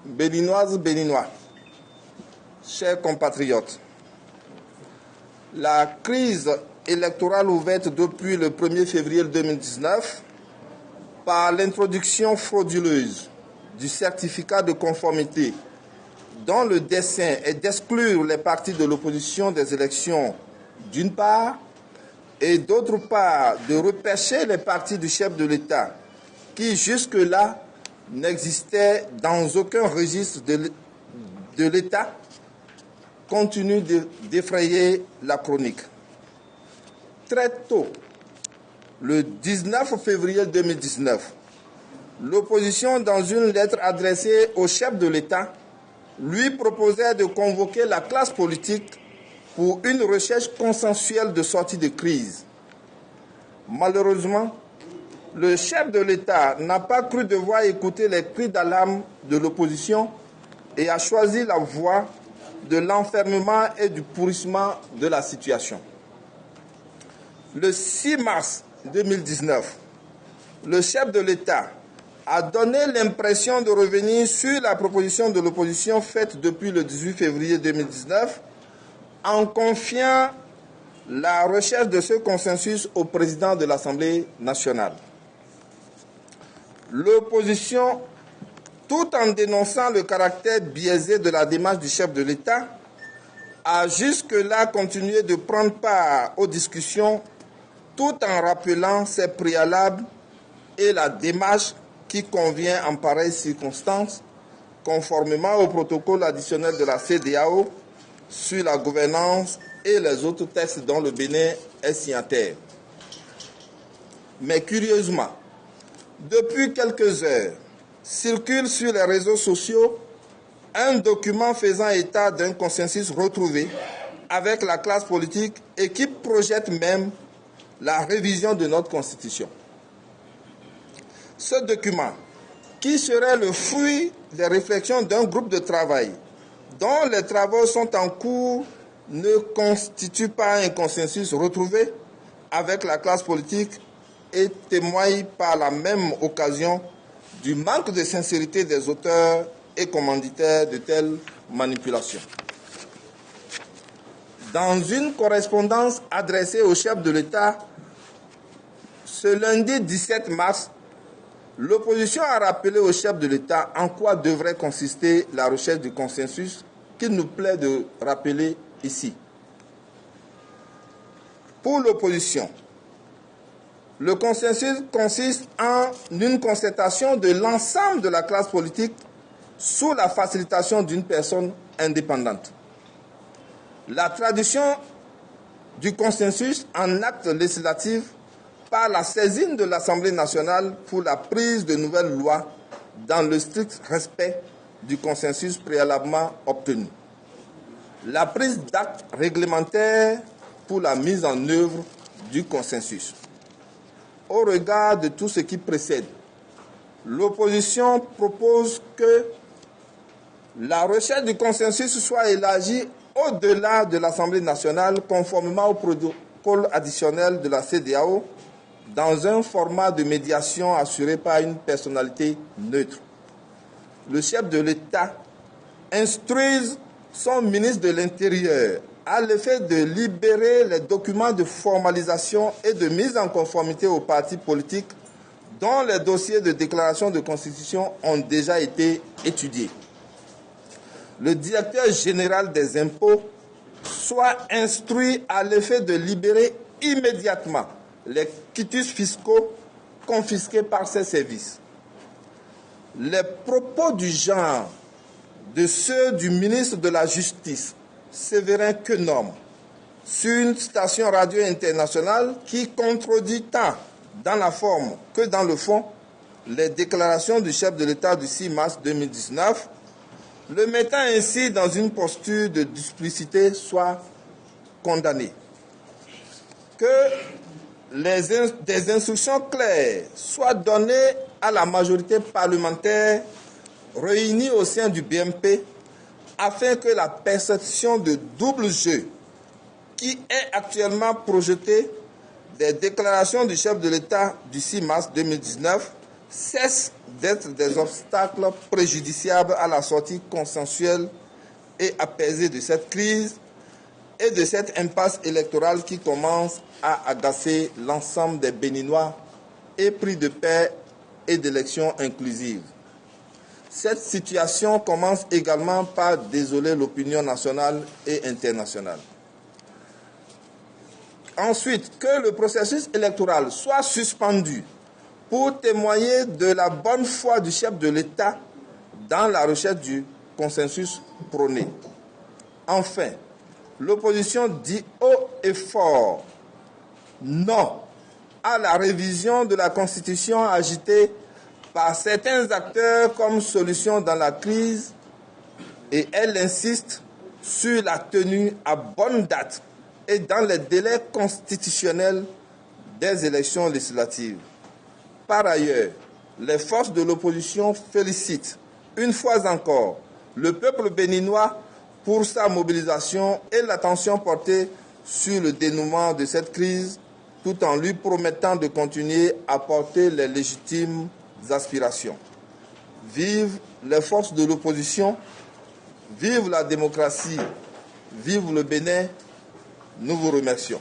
Béninoises, Béninois, chers compatriotes, la crise électorale ouverte depuis le 1er février 2019 par l'introduction frauduleuse du certificat de conformité dont le dessein est d'exclure les partis de l'opposition des élections d'une part et d'autre part de repêcher les partis du chef de l'État qui jusque-là n'existaient dans aucun registre de l'État continue d'effrayer la chronique. Très tôt, le 19 février 2019, l'opposition, dans une lettre adressée au chef de l'État, lui proposait de convoquer la classe politique pour une recherche consensuelle de sortie de crise. Malheureusement, le chef de l'État n'a pas cru devoir écouter les cris d'alarme de l'opposition et a choisi la voie de l'enfermement et du pourrissement de la situation. Le 6 mars 2019, le chef de l'État a donné l'impression de revenir sur la proposition de l'opposition faite depuis le 18 février 2019 en confiant la recherche de ce consensus au président de l'Assemblée nationale. L'opposition, tout en dénonçant le caractère biaisé de la démarche du chef de l'État, a jusque-là continué de prendre part aux discussions tout en rappelant ses préalables et la démarche qui convient en pareille circonstance, conformément au protocole additionnel de la CEDEAO sur la gouvernance et les autres textes dont le Bénin est signataire. Mais curieusement, depuis quelques heures, circule sur les réseaux sociaux un document faisant état d'un consensus retrouvé avec la classe politique et qui projette même la révision de notre Constitution. Ce document, qui serait le fruit des réflexions d'un groupe de travail dont les travaux sont en cours, ne constitue pas un consensus retrouvé avec la classe politique et témoigne par la même occasion du manque de sincérité des auteurs et commanditaires de telles manipulations. Dans une correspondance adressée au chef de l'État, ce lundi 17 mars, l'opposition a rappelé au chef de l'État en quoi devrait consister la recherche du consensus qu'il nous plaît de rappeler ici. Pour l'opposition, le consensus consiste en une concertation de l'ensemble de la classe politique sous la facilitation d'une personne indépendante. La traduction du consensus en acte législatif par la saisine de l'Assemblée nationale pour la prise de nouvelles lois dans le strict respect du consensus préalablement obtenu. La prise d'actes réglementaires pour la mise en œuvre du consensus. Au regard de tout ce qui précède, l'opposition propose que la recherche du consensus soit élargie au-delà de l'Assemblée nationale conformément au protocole additionnel de la CEDEAO dans un format de médiation assuré par une personnalité neutre. Le chef de l'État instruise son ministre de l'Intérieur à l'effet de libérer les documents de formalisation et de mise en conformité aux partis politiques dont les dossiers de déclaration de constitution ont déjà été étudiés. Le directeur général des impôts soit instruit à l'effet de libérer immédiatement les quitus fiscaux confisqués par ses services. Les propos du genre de ceux du ministre de la Justice, Séverin Quenom, sur une station radio internationale qui contredit tant dans la forme que dans le fond les déclarations du chef de l'État du 6 mars 2019, le mettant ainsi dans une posture de duplicité, soit condamné. Que des instructions claires soient données à la majorité parlementaire réunie au sein du BMP afin que la perception de double jeu qui est actuellement projetée des déclarations du chef de l'État du 6 mars 2019 cessent d'être des obstacles préjudiciables à la sortie consensuelle et apaisée de cette crise et de cette impasse électorale qui commence à agacer l'ensemble des Béninois épris de paix et d'élections inclusives. Cette situation commence également par désoler l'opinion nationale et internationale. Ensuite, que le processus électoral soit suspendu pour témoigner de la bonne foi du chef de l'État dans la recherche du consensus prôné. Enfin, l'opposition dit haut et fort non à la révision de la Constitution agitée par certains acteurs comme solution dans la crise et elle insiste sur la tenue à bonne date et dans les délais constitutionnels des élections législatives. Par ailleurs, les forces de l'opposition félicitent une fois encore le peuple béninois pour sa mobilisation et l'attention portée sur le dénouement de cette crise, tout en lui promettant de continuer à porter les légitimes aspirations. Vive les forces de l'opposition, vive la démocratie, vive le Bénin, nous vous remercions.